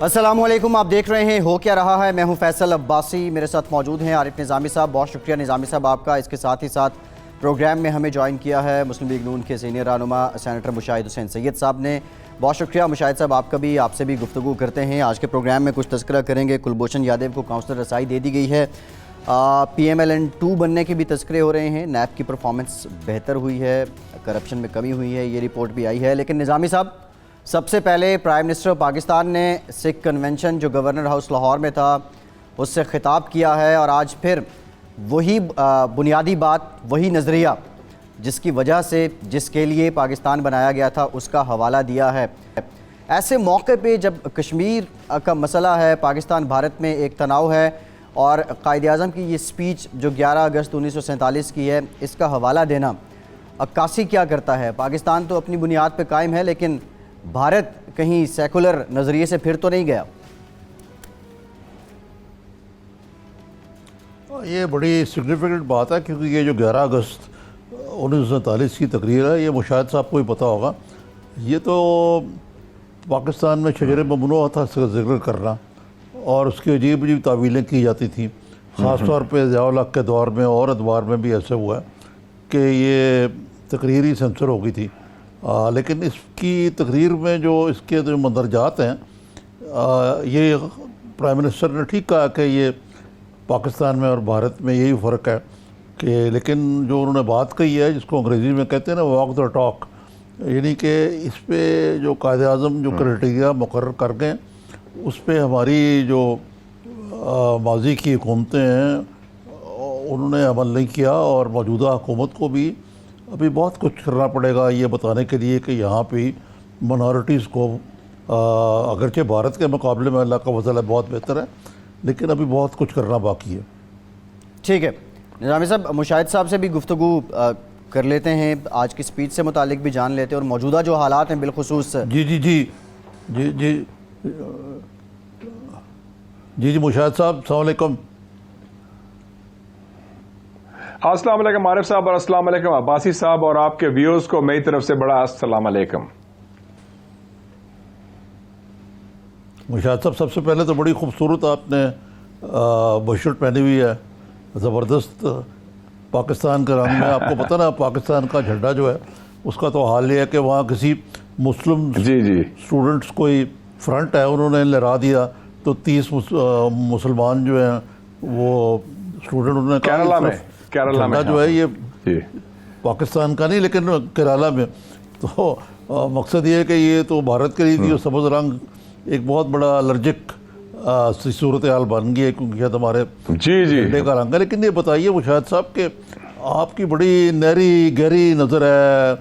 السلام علیکم، آپ دیکھ رہے ہیں ہو کیا رہا ہے۔ میں ہوں فیصل عباسی، میرے ساتھ موجود ہیں عارف نظامی صاحب۔ بہت شکریہ نظامی صاحب آپ کا، اس کے ساتھ ہی ساتھ پروگرام میں ہمیں جوائن کیا ہے مسلم لیگ نون کے سینئر رہنما سینیٹر مشاہد حسین سید صاحب نے۔ بہت شکریہ مشاہد صاحب آپ کا بھی، آپ سے بھی گفتگو کرتے ہیں۔ آج کے پروگرام میں کچھ تذکرہ کریں گے۔ کلبھوشن یادیو کو کونسلر رسائی دے دی گئی ہے، پی ایم ایل این 2 بننے کے بھی تذکرے ہو رہے ہیں۔ نیب کی پرفارمنس بہتر ہوئی ہے، کرپشن میں کمی ہوئی ہے، یہ رپورٹ بھی آئی ہے۔ لیکن نظامی صاحب، سب سے پہلے پرائم منسٹر پاکستان نے سکھ کنونشن جو گورنر ہاؤس لاہور میں تھا اس سے خطاب کیا ہے، اور آج پھر وہی بنیادی بات، وہی نظریہ جس کی وجہ سے، جس کے لیے پاکستان بنایا گیا تھا، اس کا حوالہ دیا ہے۔ ایسے موقع پہ جب کشمیر کا مسئلہ ہے، پاکستان بھارت میں ایک تناؤ ہے، اور قائد اعظم کی یہ سپیچ جو 11 اگست 1947 کی ہے، اس کا حوالہ دینا عکاسی کیا کرتا ہے؟ پاکستان تو اپنی بنیاد پہ قائم ہے، لیکن بھارت کہیں سیکولر نظریے سے پھر تو نہیں گیا؟ یہ بڑی سگنیفیکنٹ بات ہے، کیونکہ یہ جو 11 اگست 1947 کی تقریر ہے، یہ مشاہد صاحب کو ہی پتہ ہوگا، یہ تو پاکستان میں شجر ممنوع تھا اس کا ذکر کرنا، اور اس کی عجیب عجیب تعویلیں کی جاتی تھیں۔ خاص طور پہ ضیاء الحق کے دور میں اور ادوار میں بھی ایسے ہوا ہے کہ یہ تقریر ہی سینسر ہو گئی تھی۔ لیکن اس کی تقریر میں جو اس کے جو مندرجات ہیں، یہ پرائم منسٹر نے ٹھیک کہا کہ یہ پاکستان میں اور بھارت میں یہی فرق ہے کہ، لیکن جو انہوں نے بات کہی ہے جس کو انگریزی میں کہتے ہیں نا واک دا ٹاک، یعنی کہ اس پہ جو قائد اعظم جو کرائٹیریا مقرر کر گئے اس پہ ہماری جو ماضی کی حکومتیں ہیں انہوں نے عمل نہیں کیا، اور موجودہ حکومت کو بھی ابھی بہت کچھ کرنا پڑے گا یہ بتانے کے لیے کہ یہاں پہ منارٹیز کو، اگرچہ بھارت کے مقابلے میں اللہ کا فضل ہے بہت بہتر ہے، لیکن ابھی بہت کچھ کرنا باقی ہے۔ ٹھیک ہے نظامی صاحب، مشاہد صاحب سے بھی گفتگو کر لیتے ہیں، آج کی سپیچ سے متعلق بھی جان لیتے ہیں، اور موجودہ جو حالات ہیں بالخصوص۔ جی مشاہد صاحب السلام علیکم۔ السلام علیکم عارف صاحب، اور السلام علیکم عباسی صاحب، اور آپ کے ویورز کو میری طرف سے بڑا السلام علیکم۔ مشاہد صاحب، سب سے پہلے تو بڑی خوبصورت آپ نے بشرٹ پہنی ہوئی ہے، زبردست پاکستان کا رنگ میں۔ آپ کو پتہ نا پاکستان کا جھنڈا جو ہے اس کا تو حال یہ ہے کہ وہاں کسی مسلم اسٹوڈنٹس کوئی فرنٹ ہے، انہوں نے لہرا دیا تو 30 مسلمان جو ہیں وہ اسٹوڈنٹ، انہوں نے کہا جھنڈا جو ہے یہ پاکستان کا نہیں لیکن کیرالہ میں، تو مقصد یہ ہے کہ یہ تو بھارت کے لیے تھی، اور سبز رنگ ایک بہت بڑا الرجک سی صورتحال بن گئی ہے، کیونکہ شاید ہمارے جھنڈے کا رنگ ہے۔ لیکن یہ بتائیے مشاہد صاحب کہ آپ کی بڑی گہری نظر ہے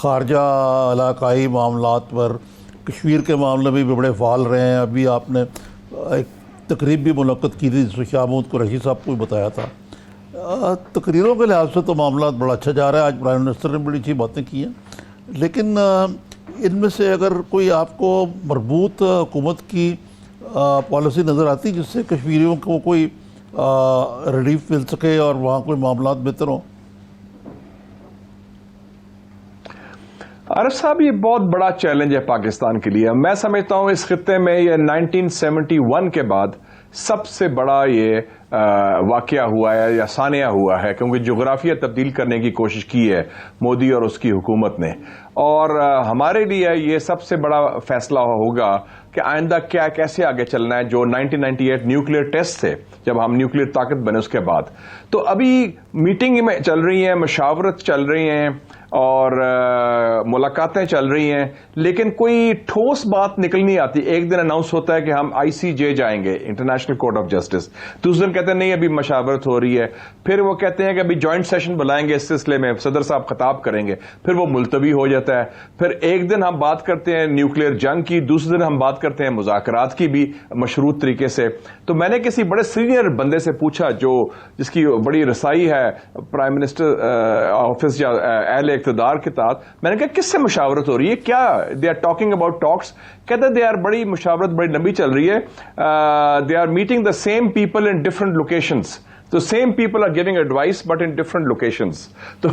خارجہ علاقائی معاملات پر، کشمیر کے معاملے میں بھی بڑے فعال رہے ہیں۔ ابھی آپ نے ایک تقریب بھی منعقد کی تھی جس میں شاہ محمود قریشی صاحب کو بھی بتایا تھا۔ تقریروں کے لحاظ سے تو معاملات بڑا اچھا جا رہا ہے، آج پرائم منسٹر نے بڑی اچھی باتیں کی ہیں، لیکن ان میں سے اگر کوئی آپ کو مربوط حکومت کی پالیسی نظر آتی جس سے کشمیریوں کو کوئی ریلیف مل سکے اور وہاں کوئی معاملات بہتر ہوں؟ عارف صاحب، یہ بہت بڑا چیلنج ہے پاکستان کے لیے۔ میں سمجھتا ہوں اس خطے میں یہ 1971 کے بعد سب سے بڑا یہ واقعہ ہوا ہے یا سانحہ ہوا ہے، کیونکہ جغرافیہ تبدیل کرنے کی کوشش کی ہے مودی اور اس کی حکومت نے، اور ہمارے لیے یہ سب سے بڑا فیصلہ ہوگا کہ آئندہ کیسے آگے چلنا ہے۔ جو 1998 نیوکلیئر ٹیسٹ تھے، جب ہم نیوکلیئر طاقت بنے اس کے بعد، تو ابھی میٹنگ میں چل رہی ہیں، مشاورت چل رہی ہیں اور ملاقاتیں چل رہی ہیں، لیکن کوئی ٹھوس بات نکل نہیں آتی۔ ایک دن اناؤنس ہوتا ہے کہ ہم ICJ جائیں گے، انٹرنیشنل کورٹ آف جسٹس، دوسرے دن کہتے ہیں نہیں ابھی مشاورت ہو رہی ہے، پھر وہ کہتے ہیں کہ ابھی جوائنٹ سیشن بلائیں گے اس سلسلے میں، صدر صاحب خطاب کریں گے، پھر وہ ملتوی ہو جاتا ہے۔ پھر ایک دن ہم بات کرتے ہیں نیوکلیئر جنگ کی، دوسرے دن ہم بات کرتے ہیں مذاکرات کی بھی مشروط طریقے سے۔ تو میں نے کسی بڑے سینئر بندے سے پوچھا جس کی بڑی رسائی ہے پرائم منسٹر آفس یا اہل اقتدار کے تحت، میں نے کہا کس سے مشاورت ہو رہی ہے، کیا دے آر ٹاکنگ اباؤٹ ٹاکس؟ کہتے دے آر بڑی مشاورت بڑی لمبی چل رہی ہے، they are meeting the same people in different locations, تو same people are giving advice but in different locations. تو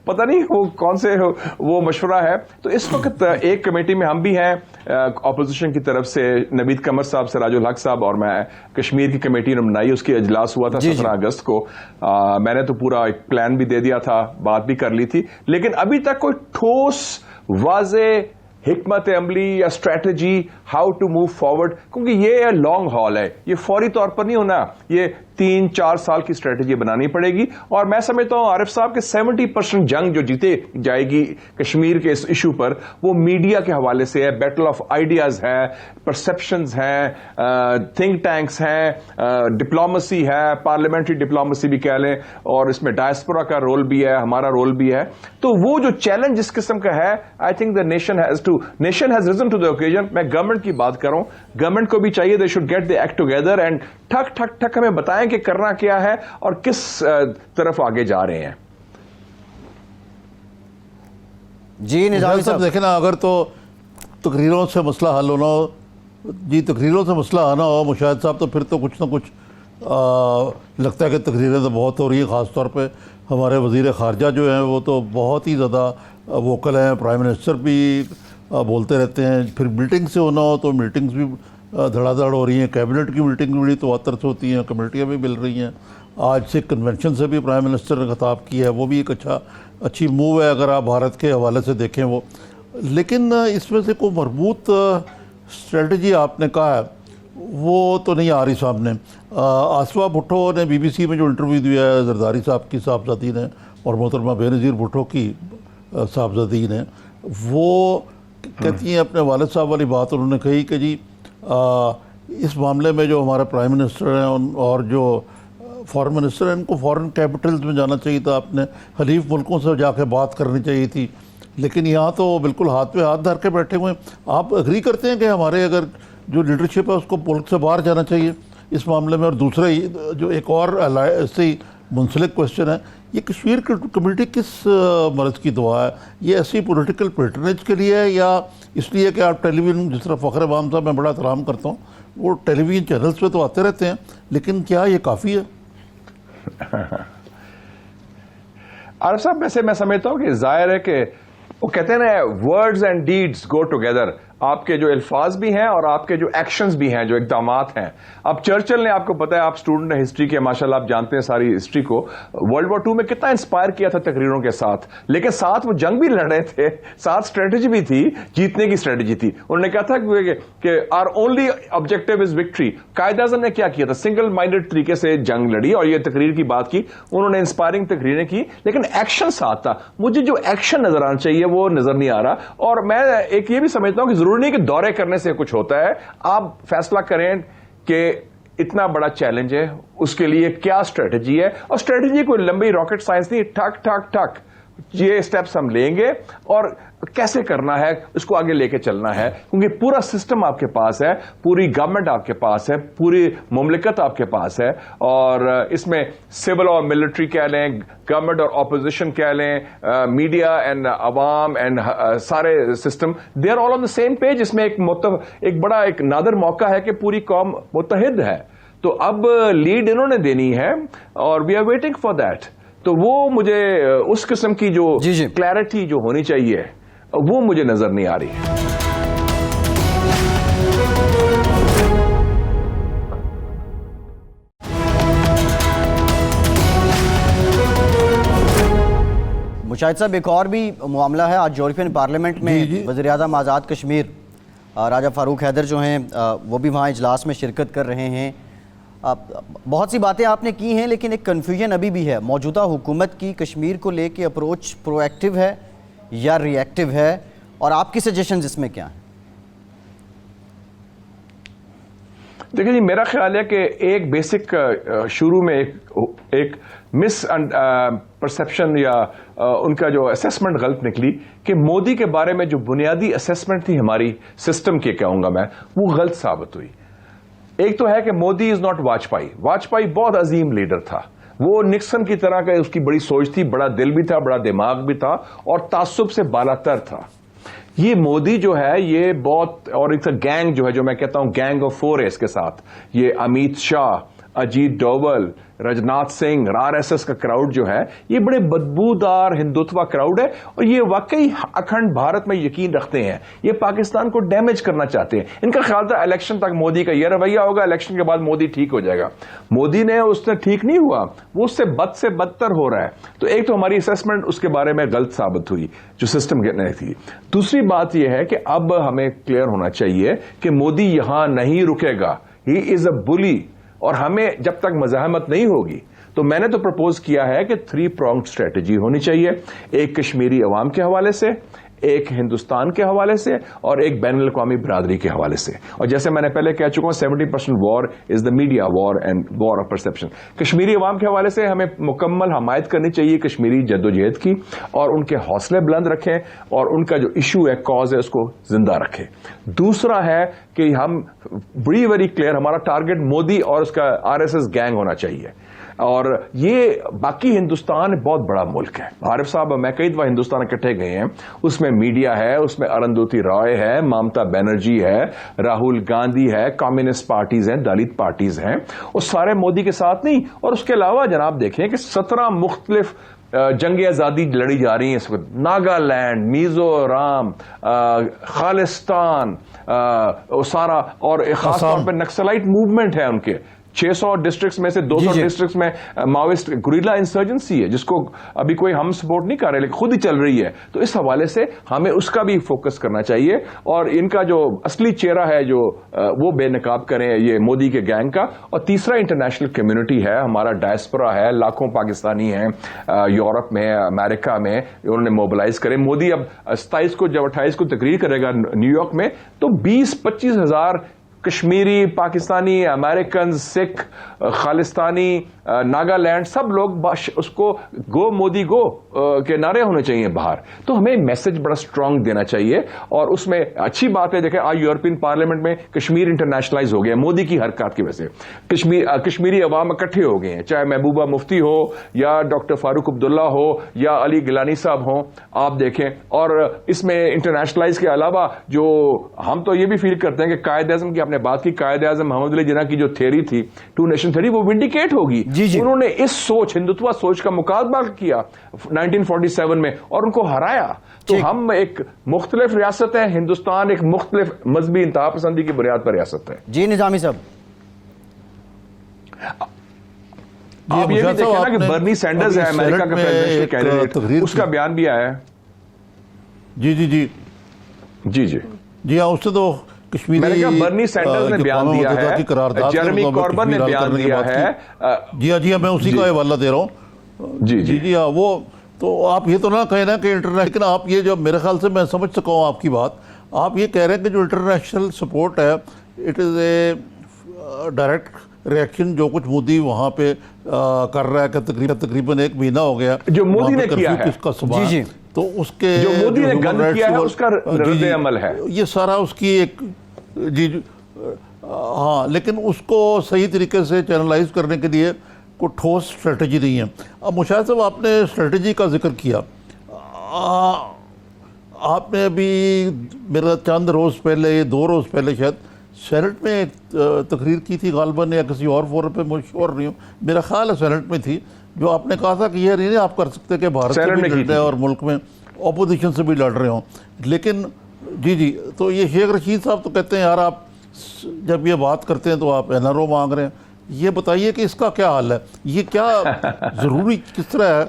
پتہ نہیں وہ کون سے وہ مشورہ ہے۔ تو اس وقت ایک کمیٹی میں ہم بھی ہیں، اپوزیشن کی طرف سے نوید قمر صاحب، سراج الحق صاحب اور میں کشمیر کی کمیٹی نے بنائی، اس کی اجلاس ہوا تھا 17 اگست کو. میں نے تو پورا ایک پلان بھی دے دیا تھا، بات بھی کر لی تھی، لیکن ابھی تک کوئی ٹھوس واضح حکمت عملی یا strategy how to move forward, کیونکہ یہ لانگ ہال ہے، یہ فوری طور پر نہیں ہونا، یہ 3-4 سال کی اسٹریٹجی بنانی پڑے گی. اور میں سمجھتا ہوں عارف صاحب کہ 70% جنگ جو جیتے جائے گی کشمیر کے اس ایشو پر وہ میڈیا کے حوالے سے ہے، بیٹل آف آئیڈیاز ہے، پرسپشنز ہیں، تھنک ٹینکس ہیں، ڈپلومسی ہے، پارلیمنٹری ڈپلومسی بھی کہہ لیں، اور اس میں ڈائسپورا کا رول بھی ہے، ہمارا رول بھی ہے. تو وہ جو چیلنج جس قسم کا ہے، I think the nation has risen to the occasion. میں گورنمنٹ کی بات کروں، گورنمنٹ کو بھی چاہیے they should get the act together and ٹھک ٹھک ٹھک ہمیں بتائیں کہ کرنا کیا ہے اور کس طرف آگے جا رہے ہیں. جی نظامی صاحب دیکھیں نا، اگر تو تقریروں سے مسئلہ حل ہونا ہو، تقریروں سے مسئلہ آنا ہو مشاہد صاحب، تو پھر تو کچھ نہ کچھ لگتا ہے کہ تقریریں تو بہت ہو رہی ہیں. خاص طور پہ ہمارے وزیر خارجہ جو ہیں وہ تو بہت ہی زیادہ ووکل ہیں، پرائم منسٹر بھی بولتے رہتے ہیں. پھر میٹنگ سے ہونا ہو تو میٹنگز بھی دھڑا دھڑ ہو رہی ہیں، کیبنٹ کی میٹنگ بڑی تواتر سے ہوتی ہیں، کمیٹیاں بھی مل رہی ہیں. آج سے کنونشن سے بھی پرائم منسٹر نے خطاب کیا ہے، وہ بھی ایک اچھی موو ہے اگر آپ بھارت کے حوالے سے دیکھیں وہ. لیکن اس میں سے کوئی مربوط اسٹریٹجی آپ نے کہا ہے وہ تو نہیں آ رہی سامنے. آصفہ بھٹو نے بی بی سی میں جو انٹرویو دیا ہے زرداری صاحب کی صاحبزادی نے اور محترمہ بے نظیر بھٹو کی صاحبزادی نے، وہ کہتی ہیں اپنے والد صاحب والی بات انہوں نے کہی کہ جی اس معاملے میں جو ہمارے پرائم منسٹر ہیں اور جو فارن منسٹر ہیں ان کو فارن کیپٹلز میں جانا چاہیے تھا، اپنے حلیف ملکوں سے جا کے بات کرنی چاہیے تھی. لیکن یہاں تو بالکل ہاتھ پہ ہاتھ دھر کے بیٹھے ہوئے ہیں. آپ اگری کرتے ہیں کہ ہمارے اگر جو لیڈرشپ ہے اس کو ملک سے باہر جانا چاہیے اس معاملے میں؟ اور دوسرے جو ایک اور ایسے ہی منسلک کوشچن ہے، یہ کشمیر کمیونٹی کس مرض کی دعا ہے؟ یہ ایسی پولیٹیکل پیٹرنیج کے لیے ہے یا اس لیے کہ آپ ٹیلی ویژن، جس طرح فخر عوام صاحب میں بڑا احترام کرتا ہوں، وہ ٹیلی ویژن چینلز پہ تو آتے رہتے ہیں، لیکن کیا یہ کافی ہے؟ عارف صاحب ویسے میں سمجھتا ہوں کہ ظاہر ہے کہ وہ کہتے ہیں نا words and deeds go together. آپ کے جو الفاظ بھی ہیں اور آپ کے جو ایکشنز بھی ہیں، جو اقدامات ہیں. اب چرچل نے، آپ کو پتا ہے، آپ اسٹوڈنٹ ہیں ہسٹری کے ماشاءاللہ، آپ جانتے ہیں ساری ہسٹری کو، ورلڈ وار 2 میں کتنا انسپائر کیا تھا تقریروں کے ساتھ، لیکن ساتھ وہ جنگ بھی لڑ رہے تھے، ساتھ اسٹریٹجی بھی تھی، جیتنے کی اسٹریٹجی تھی. انہوں نے کہا تھا کہ our only objective is victory. Quaid Azam نے کیا کیا تھا؟ سنگل مائنڈیڈ طریقے سے جنگ لڑی اور یہ تقریر کی بات کی، انہوں نے انسپائرنگ تقریریں کی، لیکن ایکشن ساتھ تھا. مجھے جو ایکشن نظر آنا چاہیے وہ نظر نہیں آ رہا. اور میں ایک یہ بھی سمجھتا ہوں کہ ضروری نہیں کہ دورے کرنے سے کچھ ہوتا ہے. آپ فیصلہ کریں کہ اتنا بڑا چیلنج ہے، اس کے لیے کیا اسٹریٹجی ہے، اور اسٹریٹجی کوئی لمبی راکٹ سائنس نہیں، ٹھک ٹھک ٹھک یہ اسٹیپس ہم لیں گے اور کیسے کرنا ہے اس کو آگے لے کے چلنا ہے. کیونکہ پورا سسٹم آپ کے پاس ہے، پوری گورنمنٹ آپ کے پاس ہے، پوری مملکت آپ کے پاس ہے، اور اس میں سول اور ملٹری کہہ لیں، گورنمنٹ اور اپوزیشن کہہ لیں، میڈیا اینڈ عوام اینڈ سارے system, they are all on the same page. اس میں ایک بڑا ایک نادر موقع ہے کہ پوری قوم متحد ہے. تو اب لیڈ انہوں نے دینی ہے اور we are waiting for that. تو وہ مجھے اس قسم کی جو کلیئرٹی جو ہونی چاہیے وہ مجھے نظر نہیں آ رہی. مشاہد صاحب ایک اور بھی معاملہ ہے. آج یورپین پارلیمنٹ میں وزیر اعظم آزاد کشمیر راجہ فاروق حیدر جو ہیں وہ بھی وہاں اجلاس میں شرکت کر رہے ہیں. بہت سی باتیں آپ نے کی ہیں لیکن ایک کنفیوژن ابھی بھی ہے. موجودہ حکومت کی کشمیر کو لے کے اپروچ پرو ایکٹیو ہے یا ری ایکٹیو ہے، اور آپ کی سجیشنز اس میں کیا ہیں؟ دیکھیں جی، میرا خیال ہے کہ ایک بیسک شروع میں ایک مس پرسیپشن یا ان کا جو اسیسمنٹ غلط نکلی کہ مودی کے بارے میں جو بنیادی اسیسمنٹ تھی ہماری سسٹم کی، کہوں گا میں، وہ غلط ثابت ہوئی. ایک تو ہے کہ مودی از ناٹ واجپئی. واجپئی بہت عظیم لیڈر تھا، وہ نکسن کی طرح کا اس کی بڑی سوچ تھی، بڑا دل بھی تھا، بڑا دماغ بھی تھا اور تعصب سے بالا تر تھا. یہ مودی جو ہے یہ بہت، اور ایک گینگ جو ہے، جو میں کہتا ہوں گینگ آف فور ہے اس کے ساتھ، یہ امیت شاہ، اجیت ڈوول, رجناتھ سنگھ, RSS کا کراؤڈ جو ہے یہ بڑے بدبودار ہندوتوا کراؤڈ ہے, اور یہ واقعی اکھنڈ بھارت میں یقین رکھتے ہیں, یہ پاکستان کو ڈیمیج کرنا چاہتے ہیں. ان کا خیال تھا الیکشن تک مودی کا یہ رویہ ہوگا, الیکشن کے بعد مودی ٹھیک ہو جائے گا. مودی نے اس نے ٹھیک نہیں ہوا, وہ اس سے بدتر ہو رہا ہے. تو ایک تو ہماری اسیسمنٹ اس کے بارے میں غلط ثابت ہوئی جو سسٹم کے تھی. دوسری بات یہ ہے کہ اب ہمیں کلیئر ہونا چاہیے کہ مودی یہاں نہیں رکے گا, ہی از اے بلی, اور ہمیں جب تک مزاحمت نہیں ہوگی تو میں نے تو پرپوز کیا ہے کہ 3 pronged اسٹریٹجی ہونی چاہیے, ایک کشمیری عوام کے حوالے سے, ایک ہندوستان کے حوالے سے, اور ایک بین الاقوامی برادری کے حوالے سے. اور جیسے میں نے پہلے کہہ چکا ہوں 70% war is the media war and war of perception. Kashmiri عوام کے حوالے سے ہمیں مکمل حمایت کرنی چاہیے کشمیری جدوجہد کی, اور ان کے حوصلے بلند رکھیں, اور ان کا جو ایشو ہے, کاز ہے, اس کو زندہ رکھیں. دوسرا ہے کہ ہم ویری کلیئر, ہمارا ٹارگٹ مودی اور اس کا RSS گینگ ہونا چاہیے. اور یہ باقی ہندوستان بہت بڑا ملک ہے. عارف صاحب, میں کئی دفعہ ہندوستان اکٹھے گئے ہیں, اس میں میڈیا ہے, اس میں ارندھوتی رائے ہے, ممتا بنرجی ہے, راہل گاندھی ہے, کمیونسٹ پارٹیز ہیں, دلت پارٹیز ہیں, وہ سارے مودی کے ساتھ نہیں. اور اس کے علاوہ جناب دیکھیں کہ 17 مختلف جنگ آزادی لڑی جا رہی ہیں اس وقت. ناگالینڈ, میزورام, خالستان, سارا, اور خاص طور پہ نکسلائٹ موومنٹ ہے ان کے 600 ڈسٹرکٹس میں سے 200 ڈسٹرکٹس میں ماوسٹ گوریلا انسرجنسی ہے, جس کو ابھی کوئی ہم سپورٹ نہیں کر رہے لیکن خود ہی چل رہی ہے. تو اس حوالے سے ہمیں اس کا بھی فوکس کرنا چاہیے, اور ان کا جو اصلی چہرہ ہے جو وہ بے نقاب کریں یہ مودی کے گینگ کا. اور تیسرا انٹرنیشنل کمیونٹی ہے, ہمارا ڈائسپورا ہے, لاکھوں پاکستانی ہیں یورپ میں, امریکہ میں, انہوں نے موبلائز کرے. مودی اب 27 کو جب 28 کو تقریر کرے گا نیو یارک میں, تو 20-25 ہزار کشمیری, پاکستانی, امریکن, سکھ, خالستانی, ناگالینڈ, سب لوگ اس کو گو مودی گو کے نعرے ہونے چاہیے باہر. تو ہمیں میسج بڑا اسٹرانگ دینا چاہیے, اور اس میں اچھی بات ہے دیکھیں آج یورپین پارلیمنٹ میں کشمیر انٹرنیشنلائز ہو گیا مودی کی حرکات کی وجہ سے. کشمیری عوام اکٹھے ہو گئے ہیں, چاہے محبوبہ مفتی ہو یا ڈاکٹر فاروق عبداللہ ہو یا علی گیلانی صاحب ہوں, آپ دیکھیں. اور اس میں انٹرنیشنلائز کے علاوہ جو ہم تو یہ بھی فیل کرتے ہیں کہ قائد اعظم کی آپ نے بات کی, قائد اعظم محمد علی جناح کی جو تھیوری تھی 2 نیشن تھیوری, وہ ونڈیکیٹ ہوگی. انہوں نے اس سوچ, ہندوتوا سوچ کا مقابلہ کیا 1947 میں اور ان کو ہرایا. تو ہم ایک مختلف ریاست ہے, ہندوستان ایک مختلف مذہبی انتہا پسندی کی بنیاد پر ریاست ہے. جی نظامی صاحب, آپ یہ بھی دیکھیں نا کہ برنی سینڈرز ہے امریکہ کا پریزیڈنشل کینڈیڈیٹ, اس کا بیان بھی آیا ہے. جی جی جی جی جی جی ہاں, اس سے تو کشمیری, میں نے کہا برنی سینڈرز نے بیان دیا ہے, جیرمی کوربن نے بیان دیا ہے. جی ہاں, جی ہاں, میں اسی کا حوالہ دے رہا ہوں. جی جی جی ہاں, وہ تو آپ یہ تو نہ کہیں نا کہ انٹرنیشنل, لیکن آپ یہ جو میرے خیال سے میں سمجھ سکا ہوں آپ کی بات, آپ یہ کہہ رہے ہیں کہ جو انٹرنیشنل سپورٹ ہے it is a direct reaction جو کچھ مودی وہاں پہ کر رہا ہے, کہ تقریباً 1 مہینہ ہو گیا جو مودی نے کیا ہے, جی جی, تو اس کے جو مودی نے گند کیا ہے اس کا رد عمل ہے یہ سارا, اس کی ایک جی ہاں, لیکن اس کو صحیح طریقے سے چینلائز کرنے کے لیے کوئی ٹھوس اسٹریٹجی نہیں ہے. اب مشاہد صاحب, آپ نے اسٹریٹجی کا ذکر کیا, آپ نے ابھی میرا چند روز پہلے, 2 روز پہلے شاید سینٹ میں تقریر کی تھی غالباً, یا کسی اور فورم پہ, میں شور نہیں ہوں, میرا خیال ہے سینٹ میں تھی, جو آپ نے کہا تھا کہ یہ نہیں آپ کر سکتے کہ بھارت سے بھی لڑ رہے ہیں اور ملک میں اپوزیشن سے بھی لڑ رہے ہوں. لیکن جی جی, تو یہ شیخ رشید صاحب تو کہتے ہیں یار آپ جب یہ بات کرتے ہیں تو آپ NRO مانگ رہے ہیں. یہ بتائیے کہ اس کا کیا حال ہے, یہ کیا ضروری کس طرح ہے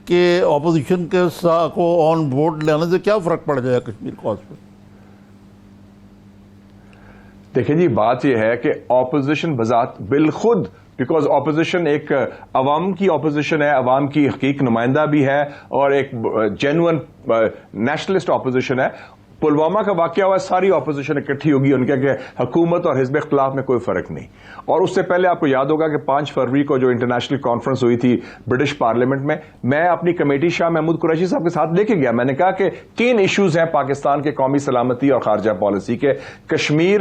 کہ اپوزیشن کے کو آن بورڈ لینے سے کیا فرق پڑ جائے گا کشمیر کاز پہ؟ دیکھیں جی, بات یہ ہے کہ اپوزیشن بذات بالخود, بیکاز اپوزیشن ایک عوام کی اپوزیشن ہے, عوام کی حقیق نمائندہ بھی ہے, اور ایک جینوئن نیشنلسٹ اپوزیشن ہے. پلوامہ کا واقعہ ہوا, ساری اپوزیشن اکٹھی ہوگی, ان کے کہ حکومت اور حزب اختلاف میں کوئی فرق نہیں. اور اس سے پہلے آپ کو یاد ہوگا کہ 5 فروری کو جو انٹرنیشنل کانفرنس ہوئی تھی برٹش پارلیمنٹ میں اپنی کمیٹی شاہ محمود قریشی صاحب کے ساتھ لے کے گیا. میں نے کہا کہ 3 ایشوز ہیں پاکستان کے قومی سلامتی اور خارجہ پالیسی کے, Kashmir,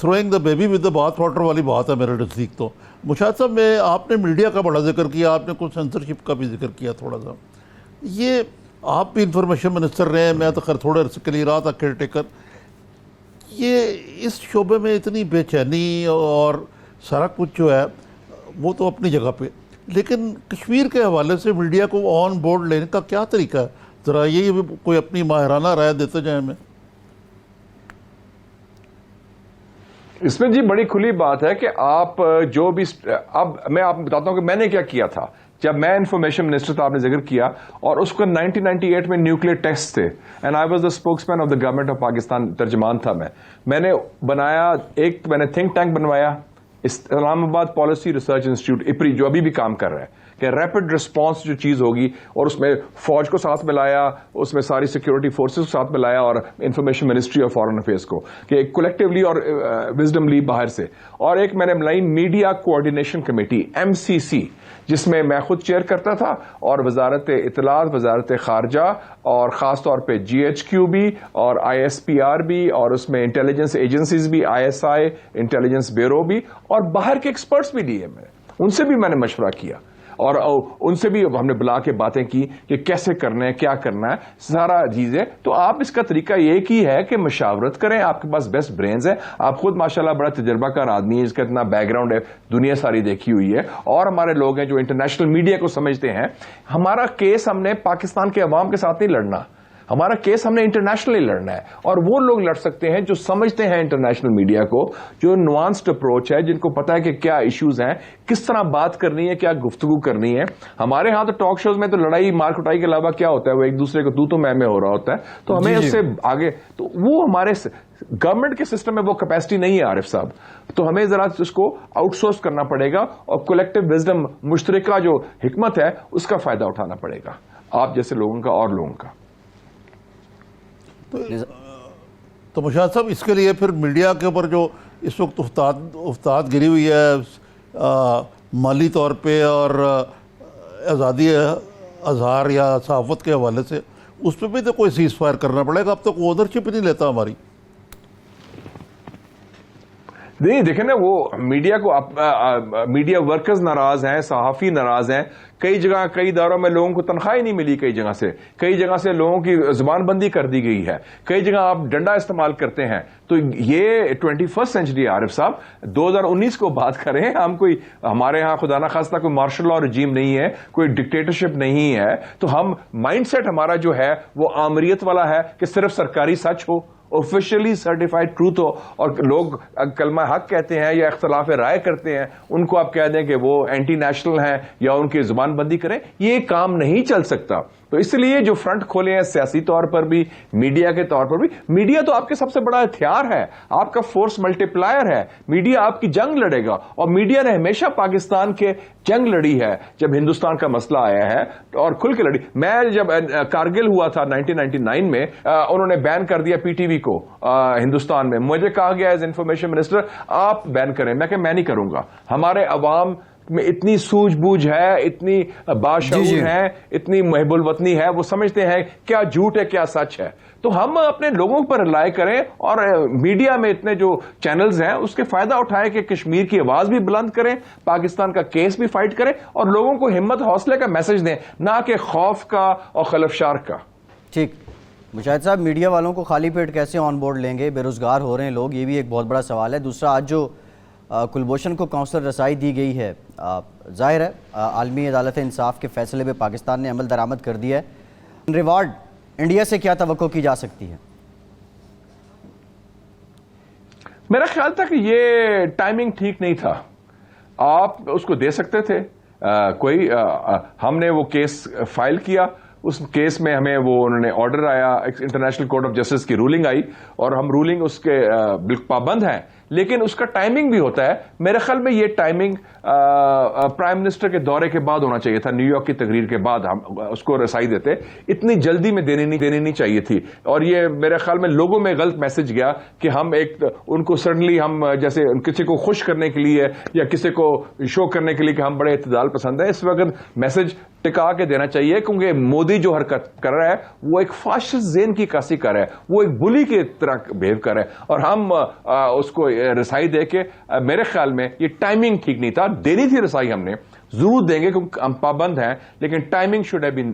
throwing the baby with the bath water والی بات ہے میرے نزدیک. تو مشاہد صاحب میں آپ نے میڈیا کا بڑا ذکر کیا, آپ نے کچھ سینسرشپ کا بھی ذکر کیا تھوڑا سا. یہ آپ بھی انفارمیشن منسٹر رہے ہیں, میں تو خیر تھوڑے عرصے کے لیے رہا تھا کیئر ٹیکر. یہ اس شعبے میں اتنی بے چینی اور سارا کچھ جو ہے وہ تو اپنی جگہ پہ, لیکن کشمیر کے حوالے سے میڈیا کو آن بورڈ لینے کا کیا طریقہ ہے؟ ذرا یہ کوئی اپنی ماہرانہ رائے دیتے جائیں. ہمیں اس میں جی بڑی کھلی بات ہے کہ آپ جو بھی, اب میں آپ کو بتاتا ہوں کہ میں نے کیا کیا تھا جب میں انفارمیشن منسٹر تھا. آپ نے ذکر کیا, اور اس کو 1998 میں نیوکلیئر ٹیسٹ تھے, and I was the spokesman of the government of Pakistan, ترجمان تھا میں نے بنایا میں نے تھنک ٹینک بنوایا, اسلام آباد پالیسی ریسرچ انسٹیٹیوٹ اپری, جو ابھی بھی کام کر رہا ہے, کہ ریپڈ رسپانس جو چیز ہوگی, اور اس میں فوج کو ساتھ ملایا, اس میں ساری سیکورٹی فورسز کو ساتھ ملایا, اور انفارمیشن منسٹری اور فارن افیئرس کو, کہ کولیکٹیولی اور وزڈم لی باہر سے. اور ایک میں نے بنائی میڈیا کوآرڈینیشن کمیٹی MCC, جس میں میں خود چیئر کرتا تھا, اور وزارت اطلاعات, وزارت خارجہ, اور خاص طور پہ GHQ بھی, اور ISPR بھی, اور اس میں انٹیلیجنس ایجنسیز بھی, ISI انٹیلیجنس بیورو بھی, اور باہر کے ایکسپرٹس بھی لیے میں نے, ان سے بھی میں نے مشورہ کیا, اور ان سے بھی ہم نے بلا کے باتیں کی کہ کیسے کرنا ہے, کیا کرنا ہے, سارا چیزیں. تو آپ اس کا طریقہ ایک ہی ہے کہ مشاورت کریں, آپ کے پاس بیسٹ برینز ہیں, آپ خود ماشاءاللہ بڑا تجربہ کار آدمی ہے, جس کا اتنا بیک گراؤنڈ ہے, دنیا ساری دیکھی ہوئی ہے, اور ہمارے لوگ ہیں جو انٹرنیشنل میڈیا کو سمجھتے ہیں. ہمارا کیس ہم نے پاکستان کے عوام کے ساتھ نہیں لڑنا, ہمارا کیس ہم نے انٹرنیشنلی لڑنا ہے, اور وہ لوگ لڑ سکتے ہیں جو سمجھتے ہیں انٹرنیشنل میڈیا کو, جو نوانسڈ اپروچ ہے, جن کو پتا ہے کہ کیا ایشوز ہیں, کس طرح بات کرنی ہے, کیا گفتگو کرنی ہے. ہمارے ہاں تو ٹاک شوز میں تو لڑائی مار کٹائی کے علاوہ کیا ہوتا ہے, وہ ایک دوسرے کو تو میں ہو رہا ہوتا ہے. تو ہمیں اس سے آگے, تو وہ ہمارے گورنمنٹ کے سسٹم میں وہ کیپیسٹی نہیں ہے عارف صاحب, تو ہمیں ذرا اس کو آؤٹ سورس کرنا پڑے گا, اور کولیکٹیو وزڈم, مشترکہ جو حکمت ہے, اس کا فائدہ اٹھانا پڑے گا, آپ جیسے لوگوں کا اور لوگوں کا. تو مشاہد صاحب اس کے لیے پھر میڈیا کے اوپر جو اس وقت افتاد گری ہوئی ہے مالی طور پہ اور آزادی اظہار یا صحافت کے حوالے سے, اس پہ بھی تو کوئی سیز فائر کرنا پڑے گا. اب تک اونرشپ نہیں لیتا ہماری. نہیں دیکھیں نا, وہ میڈیا کو, میڈیا ورکرز ناراض ہیں, صحافی ناراض ہیں, کئی جگہ کئی اداروں میں لوگوں کو تنخواہ ہی نہیں ملی, کئی جگہ سے لوگوں کی زبان بندی کر دی گئی ہے, کئی جگہ آپ ڈنڈا استعمال کرتے ہیں. تو یہ 21st سینچری عارف صاحب, 2019 کو بات کریں ہم, کوئی ہمارے ہاں خدا نہ خواستہ کوئی مارشل لا رجیم نہیں ہے, کوئی ڈکٹیٹرشپ نہیں ہے. تو ہم مائنڈ سیٹ ہمارا جو ہے وہ آمریت والا ہے, کہ صرف سرکاری سچ ہو, آفیشلی سرٹیفائڈ ٹروتھ ہو, اور لوگ کلمہ حق کہتے ہیں یا اختلاف رائے کرتے ہیں, ان کو آپ کہہ دیں کہ وہ اینٹی نیشنل ہیں یا ان کی زبان بندی کریں. یہ کام نہیں چل سکتا. تو اس لیے جو فرنٹ کھولے ہیں سیاسی طور پر بھی, میڈیا کے طور پر بھی, میڈیا تو آپ کے سب سے بڑا ہتھیار ہے, آپ کا فورس ملٹی پلائر ہے. میڈیا آپ کی جنگ لڑے گا, اور میڈیا نے ہمیشہ پاکستان کے جنگ لڑی ہے جب ہندوستان کا مسئلہ آیا ہے, اور کھل کے لڑی. میں جب کارگل ہوا تھا 1999 میں, انہوں نے بین کر دیا PTV کو ہندوستان میں. مجھے کہا گیا ایز انفارمیشن منسٹر آپ بین کریں, میں کہ میں نہیں کروں گا. ہمارے عوام میں اتنی سوجھ بوجھ ہے, اتنی باشعور ہے, اتنی محب الوطنی ہے, وہ سمجھتے ہیں کیا جھوٹ ہے کیا سچ ہے. تو ہم اپنے لوگوں پر رائے کریں, اور میڈیا میں اتنے جو چینلز ہیں اس کے فائدہ اٹھائیں, کہ کشمیر کی آواز بھی بلند کریں, پاکستان کا کیس بھی فائٹ کریں, اور لوگوں کو ہمت حوصلے کا میسج دیں, نہ کہ خوف کا اور خلفشار کا. ٹھیک. مشاہد صاحب, میڈیا والوں کو خالی پیٹ کیسے آن بورڈ لیں گے؟ بے روزگار ہو رہے ہیں لوگ, یہ بھی ایک بہت بڑا سوال ہے. دوسرا, آج جو کلبھوشن کو کونسلر رسائی دی گئی ہے, ظاہر ہے عالمی عدالت انصاف کے فیصلے پہ پاکستان نے عمل درآمد کر دیا ہے. ریوارڈ انڈیا سے کیا توقع کی جا سکتی ہے؟ میرا خیال تھا کہ یہ ٹائمنگ ٹھیک نہیں تھا, آپ اس کو دے سکتے تھے. ہم نے وہ کیس فائل کیا, اس کیس میں ہمیں وہ انہوں نے آرڈر آیا, انٹرنیشنل کورٹ آف جسٹس کی رولنگ آئی, اور ہم رولنگ اس کے پابند ہیں, لیکن اس کا ٹائمنگ بھی ہوتا ہے. میرے خیال میں یہ ٹائمنگ پرائم منسٹر کے دورے کے بعد ہونا چاہیے تھا, نیو یارک کی تقریر کے بعد ہم اس کو رسائی دیتے. اتنی جلدی میں دینی نہیں چاہیے تھی, اور یہ میرے خیال میں لوگوں میں غلط میسج گیا کہ ہم ان کو سڈنلی ہم جیسے کسی کو خوش کرنے کے لیے یا کسی کو شو کرنے کے لیے کہ ہم بڑے اعتدال پسند ہیں. اس وقت میسج ٹکا کے دینا چاہیے، کیونکہ مودی جو حرکت کر رہا ہے وہ ایک فاشسٹ ذہن کی عکاسی کر رہا ہے، وہ ایک بلی کی طرح بہیو کر رہا ہے، اور ہم اس کو رسائی دے کے میرے خیال میں یہ ٹائمنگ ٹھیک نہیں تھا. دینی تھی رسائی، ہم نے ضرور دیں گے کیونکہ ہم پابند ہیں، لیکن timing should have been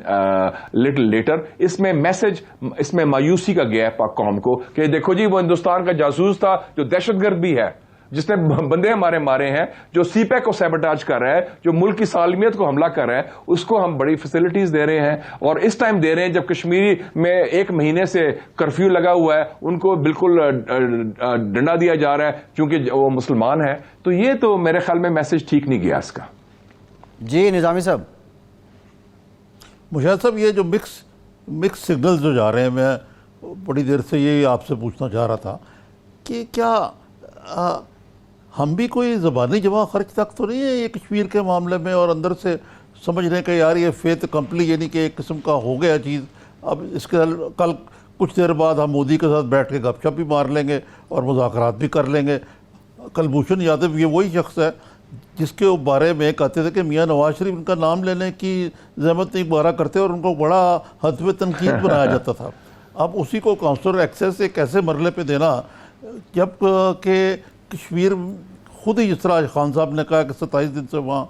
little later. اس میں میسج، اس میں مایوسی کا گیا ہے پاک قوم کو کہ دیکھو جی وہ ہندوستان کا جاسوس تھا جو دہشت گرد بھی ہے، جس نے بندے ہمارے مارے ہیں، جو سی پیک کو سیبوٹاج کر رہا ہے، جو ملک کی سالمیت کو حملہ کر رہا ہے، اس کو ہم بڑی فیسلٹیز دے رہے ہیں. اور اس ٹائم دے رہے ہیں جب کشمیری میں 1 مہینے سے کرفیو لگا ہوا ہے، ان کو بالکل ڈنڈا دیا جا رہا ہے کیونکہ وہ مسلمان ہے. تو یہ تو میرے خیال میں میسج ٹھیک نہیں گیا اس کا. جی نظامی صاحب. مشاہد صاحب، یہ جو مکس سگنل جو جا رہے ہیں، میں بڑی دیر سے یہی آپ سے پوچھنا چاہ رہا تھا کہ کیا ہم بھی کوئی زبانی جمع خرچ تک تو نہیں ہے یہ کشمیر کے معاملے میں، اور اندر سے سمجھ رہے ہیں کہ یار یہ فیت کمپلی، یعنی کہ ایک قسم کا ہو گیا چیز، اب اس کے کل کچھ دیر بعد ہم مودی کے ساتھ بیٹھ کے گپ شپ بھی مار لیں گے اور مذاکرات بھی کر لیں گے. کلبھوشن یادو یہ وہی شخص ہے جس کے بارے میں کہتے تھے کہ میاں نواز شریف ان کا نام لینے کی زحمت نہیں بارہ کرتے اور ان کو بڑا حدب تنقید بنایا جاتا تھا. اب اسی کو کاؤنسلر ایکسیس ایک ایسے مرحلے پہ دینا جب کہ کشمیر خود ہی، جس طرح خان صاحب نے کہا کہ 27 دن سے وہاں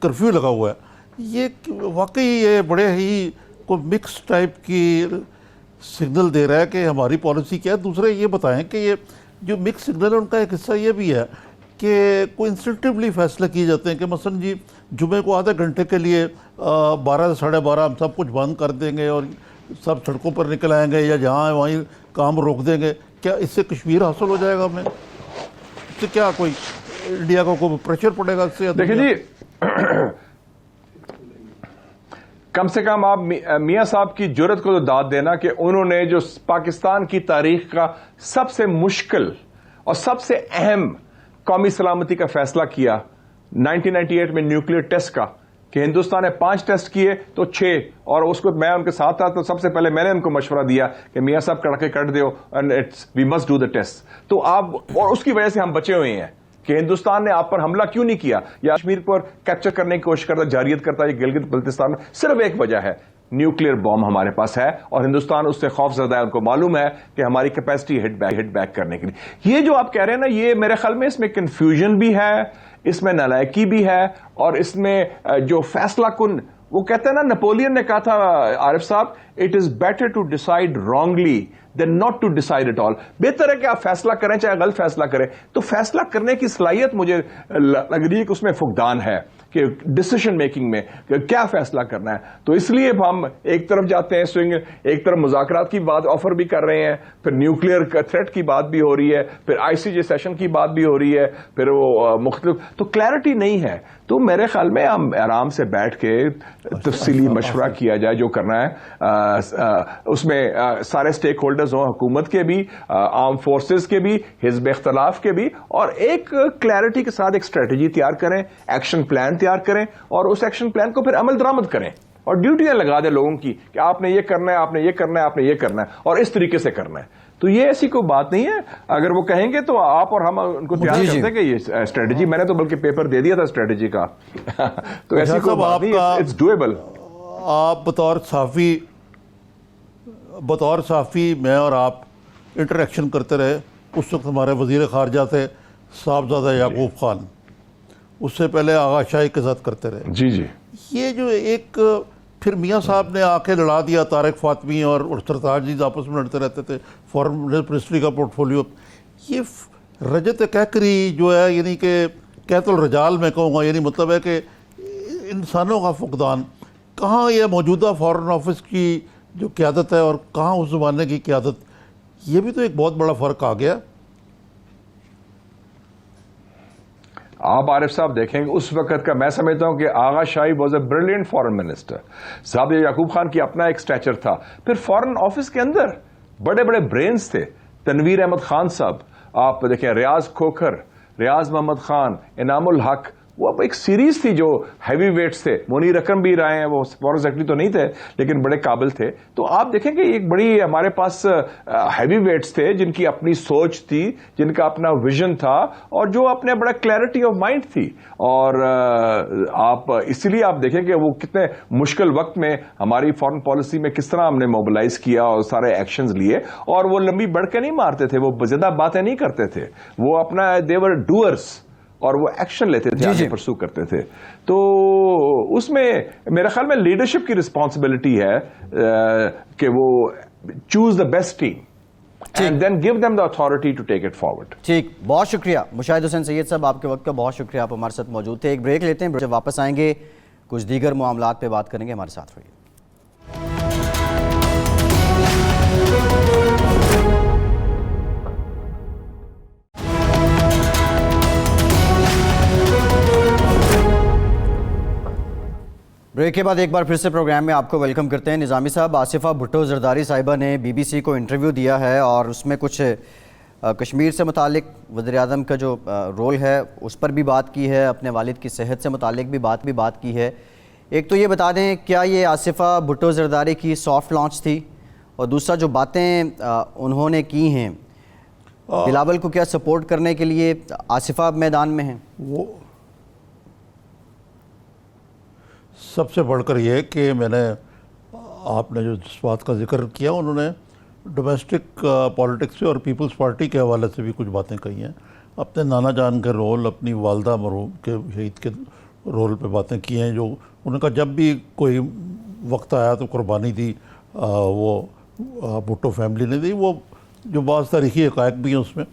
کرفیو لگا ہوا ہے، یہ واقعی یہ بڑے ہی کوئی مکس ٹائپ کی سگنل دے رہا ہے کہ ہماری پالیسی کیا ہے. دوسرے یہ بتائیں کہ یہ جو مکس سگنل ہے ان کا ایک حصہ یہ بھی ہے کہ کوئی انسٹنکٹیولی فیصلے کیے جاتے ہیں کہ مثلا جی جمعے کو آدھے گھنٹے کے لیے 12 سے 12:30 ہم سب کچھ بند کر دیں گے اور سب سڑکوں پر نکل آئیں گے، یا جہاں وہیں کام روک دیں گے. کیا اس سے کشمیر حاصل ہو جائے گا ہمیں؟ اس سے کیا کوئی انڈیا کو کوئی پریشر پڑے گا اس سے؟ دیکھیں جی، کم سے کم آپ میاں صاحب کی جرت کو تو داد دینا کہ انہوں نے جو پاکستان کی تاریخ کا سب سے مشکل اور سب سے اہم قومی سلامتی کا فیصلہ کیا 1998 میں نیوکلیئر ٹیسٹ کا، کہ ہندوستان نے 5 ٹیسٹ کیے تو 6، اور اس کو میں ان کے ساتھ تھا تو سب سے پہلے میں نے ان کو مشورہ دیا کہ میاں صاحب کڑکے کٹ دیو and we must do the test. تو آپ، اور اس کی وجہ سے ہم بچے ہوئے ہیں کہ ہندوستان نے آپ پر حملہ کیوں نہیں کیا یا کشمیر پر کیپچر کرنے کی کوشش کرتا، جارحیت کرتا ہے گلگت بلتستان میں. صرف ایک وجہ ہے، نیوکلیئر بام ہمارے پاس ہے اور ہندوستان اس سے خوف زدہ ہے. ان کو معلوم ہے کہ ہماری کیپیسٹی ہٹ بیک کرنے کے لیے. یہ جو آپ کہہ رہے ہیں نا، یہ میرے خیال میں اس میں کنفیوژن بھی ہے، اس میں نالائکی بھی ہے، اور اس میں جو فیصلہ کن، وہ کہتے ہیں نا، نپولین نے کہا تھا عارف صاحب، it is better to decide wrongly than not to decide at all. بہتر ہے کہ آپ فیصلہ کریں چاہے غلط فیصلہ کریں. تو فیصلہ کرنے کی صلاحیت مجھے لگ رہی ہے کہ اس میں فقدان ہے کہ ڈسیشن میکنگ میں کہ کیا فیصلہ کرنا ہے. تو اس لیے ہم ایک طرف جاتے ہیں سوئنگ، ایک طرف مذاکرات کی بات آفر بھی کر رہے ہیں، پھر نیوکلیئر تھریٹ کی بات بھی ہو رہی ہے، پھر آئی سی جے سیشن کی بات بھی ہو رہی ہے، پھر وہ مختلف، تو کلیئرٹی نہیں ہے. تو میرے خیال میں ہم آرام سے بیٹھ کے تفصیلی مشورہ کیا جائے جو کرنا ہے. اس میں سارے اسٹیک ہولڈرز ہوں، حکومت کے بھی، آرم فورسز کے بھی، حزب اختلاف کے بھی، اور ایک کلیئرٹی کے ساتھ ایک اسٹریٹجی تیار کریں، ایکشن پلان تیار کریں، اور اس ایکشن پلان کو پھر عمل درآمد کریں اور ڈیوٹیاں لگا دیں لوگوں کی کہ آپ نے یہ کرنا ہے، آپ نے یہ کرنا ہے، آپ نے یہ کرنا ہے، اور اس طریقے سے کرنا ہے. تو یہ ایسی کوئی بات نہیں ہے. اگر وہ کہیں گے تو آپ اور ہم ان کو تیار کرتے ہیں کہ یہ اسٹریٹجی، میں نے تو بلکہ پیپر دے دیا تھا اسٹریٹجی کا. تو ایسی کوئی بات نہیں، اٹس ڈویبل. آپ بطور صحافی میں اور آپ انٹریکشن کرتے رہے. اس وقت ہمارے وزیر خارجہ تھے صاحبزادہ یعقوب خان، اس سے پہلے آغا شاہی کے ساتھ کرتے رہے. جی جی. یہ جو ایک پھر میاں صاحب نے آ کے لڑا دیا، طارق فاطمی اور سرتاج جی آپس میں لڑتے رہتے تھے، فارن منسٹری کا پورٹ فولیو. یہ رجت کیکری جو ہے، یعنی کہ قیت الرجال میں کہوں گا، یعنی مطلب ہے کہ انسانوں کا فقدان. کہاں یہ موجودہ فارن آفس کی جو قیادت ہے اور کہاں اس زمانے کی قیادت، یہ بھی تو ایک بہت بڑا فرق آ گیا. آپ عارف صاحب دیکھیں گے اس وقت کا، میں سمجھتا ہوں کہ آغا شاہی was a brilliant foreign minister. صاحب یعقوب خان کی اپنا ایک اسٹیچر تھا. پھر فارن آفس کے اندر بڑے بڑے برینز تھے. تنویر احمد خان صاحب، آپ دیکھیں ریاض کھوکھر، ریاض محمد خان، انعام الحق، وہ اب ایک سیریز تھی جو ہیوی ویٹس تھے. منیر اکرم بھی رہے ہیں, وہ فورن سیکرٹری تو نہیں تھے لیکن بڑے قابل تھے. تو آپ دیکھیں کہ ایک بڑی ہمارے پاس ہیوی ویٹس تھے جن کی اپنی سوچ تھی, جن کا اپنا ویژن تھا, اور جو اپنے بڑا کلیئرٹی آف مائنڈ تھی. اور آپ اسی لیے آپ دیکھیں کہ وہ کتنے مشکل وقت میں ہماری فارن پالیسی میں کس طرح ہم نے موبلائز کیا اور سارے ایکشنز لیے. اور وہ لمبی بڑھ کے نہیں مارتے تھے, وہ زیادہ باتیں نہیں کرتے تھے, وہ اپنا دیور ڈوئرس, اور وہ ایکشن لیتے تھے, آگے پرسو کرتے تھے. تو اس میں میرے خیال میں لیڈرشپ کی رسپانسبلٹی ہے کہ وہ choose the best team and then give them the authority to take it forward. ٹھیک, بہت شکریہ مشاہد حسین سید صاحب, آپ کے وقت کا بہت شکریہ, آپ ہمارے ساتھ موجود تھے. ایک بریک لیتے ہیں, جب واپس آئیں گے کچھ دیگر معاملات پہ بات کریں گے. ہمارے ساتھ رہیے. بریک کے بعد ایک بار پھر سے پروگرام میں آپ کو ویلکم کرتے ہیں. نظامی صاحب, آصفہ بھٹو زرداری صاحبہ نے بی بی سی کو انٹرویو دیا ہے اور اس میں کچھ کشمیر سے متعلق وزیر اعظم کا جو رول ہے اس پر بھی بات کی ہے, اپنے والد کی صحت سے متعلق بھی بات کی ہے. ایک تو یہ بتا دیں, کیا یہ آصفہ بھٹو زرداری کی سافٹ لانچ تھی؟ اور دوسرا, جو باتیں انہوں نے کی ہیں بلاول کو کیا سپورٹ کرنے کے لیے آصفہ اب میدان میں ہیں؟ وہ سب سے بڑھ کر یہ کہ میں نے, آپ نے جو جس بات کا ذکر کیا, انہوں نے ڈومیسٹک پالیٹکس سے اور پیپلز پارٹی کے حوالے سے بھی کچھ باتیں کہی ہیں. اپنے نانا جان کے رول, اپنی والدہ مرحوم کے شہید کے رول پہ باتیں کی ہیں, جو انہوں نے کہا جب بھی کوئی وقت آیا تو قربانی دی وہ بھٹو فیملی نے دی. وہ جو بعض تاریخی حقائق بھی ہیں اس میں.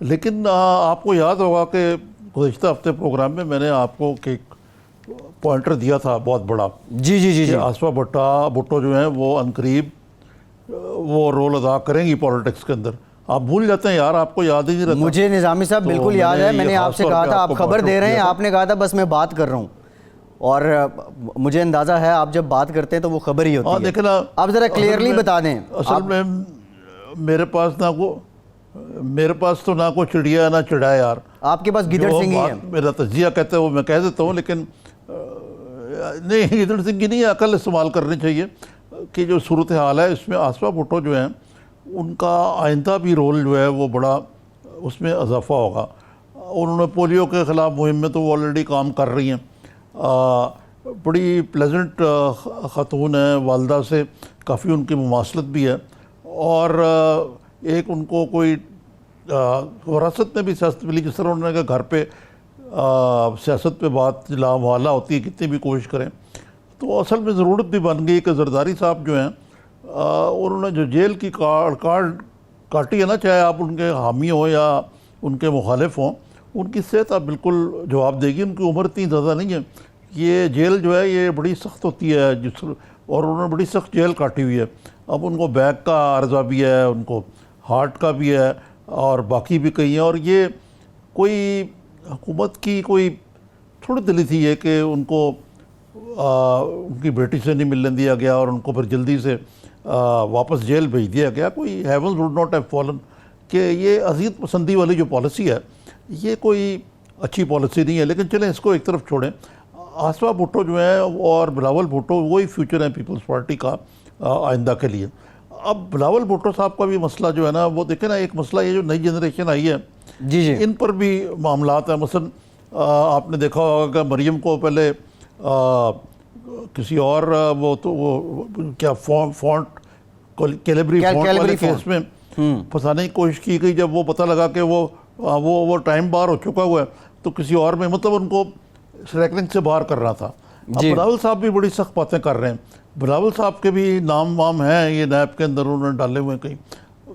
لیکن آپ کو یاد ہوگا کہ گزشتہ ہفتے پروگرام میں میں نے آپ کو ایک پوائنٹر دیا تھا بہت بڑا, جی آصفہ بھٹو جو ہیں وہ عنقریب وہ رول ادا کریں گی پولیٹکس کے اندر. آپ بھول جاتے ہیں یار, آپ کو یاد ہی نہیں رہتا. مجھے نظامی صاحب بالکل یاد ہے, میں نے آپ سے کہا تھا آپ خبر دے رہے ہیں, آپ نے کہا تھا بس میں بات کر رہا ہوں, اور مجھے اندازہ ہے آپ جب بات کرتے ہیں تو وہ خبر ہی ہوتی ہے. دیکھیں نا, آپ ذرا کلیئرلی بتا دیں. اصل میں میرے پاس تو نہ کوئی چڑیا نہ چڑا یار, آپ کے پاس گدڑ سنگھ ہی ہے. میرا تجزیہ کہتے ہیں وہ میں کہہ دیتا ہوں, لیکن نہیں, گدڑ سنگھ کی نہیں, عقل استعمال کرنی چاہیے کہ جو صورتحال ہے اس میں آصفہ بھٹو جو ہیں ان کا آئندہ بھی رول جو ہے وہ بڑا اس میں اضافہ ہوگا. انہوں نے پولیو کے خلاف مہم میں تو وہ آلریڈی کام کر رہی ہیں. بڑی پلیزنٹ خاتون ہیں, والدہ سے کافی ان کی مماثلت بھی ہے, اور ایک ان کو کوئی وراثت میں بھی سیاست ملی, جس طرح انہوں نے کہا گھر پہ سیاست پہ بات لامحالہ ہوتی ہے کتنی بھی کوشش کریں. تو اصل میں ضرورت بھی بن گئی کہ زرداری صاحب جو ہیں انہوں نے جو جیل کی کارڈ کاٹی ہے نا, چاہے آپ ان کے حامی ہوں یا ان کے مخالف ہوں, ان کی صحت آپ بالکل جواب دے گی. ان کی عمر اتنی زیادہ نہیں ہے, یہ جیل جو ہے یہ بڑی سخت ہوتی ہے, اور انہوں نے بڑی سخت جیل کاٹی ہوئی ہے. اب ان کو بیک کا عرضہ بھی ہے, ان کو ہارٹ کا بھی ہے, اور باقی بھی کئی ہیں. اور یہ کوئی حکومت کی کوئی تھوڑی دلی تھی یہ کہ ان کو ان کی بیٹی سے نہیں ملنے دیا گیا اور ان کو پھر جلدی سے واپس جیل بھیج دیا گیا. کوئی heavens would not have fallen کہ یہ عزیز پسندی والی جو پالیسی ہے یہ کوئی اچھی پالیسی نہیں ہے. لیکن چلیں اس کو ایک طرف چھوڑیں. آصفہ بھٹو جو ہیں اور بلاول بھٹو وہی فیوچر ہیں پیپلز پارٹی کا آئندہ کے لیے. اب بلاول بھٹو صاحب کا بھی مسئلہ جو ہے نا, وہ دیکھیں نا, ایک مسئلہ یہ جو نئی جنریشن آئی ہے جی ان پر بھی معاملات ہیں. مثلا آپ نے دیکھا ہوگا کہ مریم کو پہلے کسی اور وہ کیا فونٹ کیلیبری فونٹ والے کیس میں پھنسانے کی کوشش کی گئی. جب وہ پتہ لگا کہ وہ ٹائم بار ہو چکا ہوا ہے تو کسی اور میں مطلب ان کو ریکننگ سے باہر کرنا تھا. اب بلاول صاحب بھی بڑی سخت باتیں کر رہے ہیں. بلاول صاحب کے بھی نام وام ہیں یہ نیب کے اندر انہوں نے ڈالے ہوئے ہیں کہیں.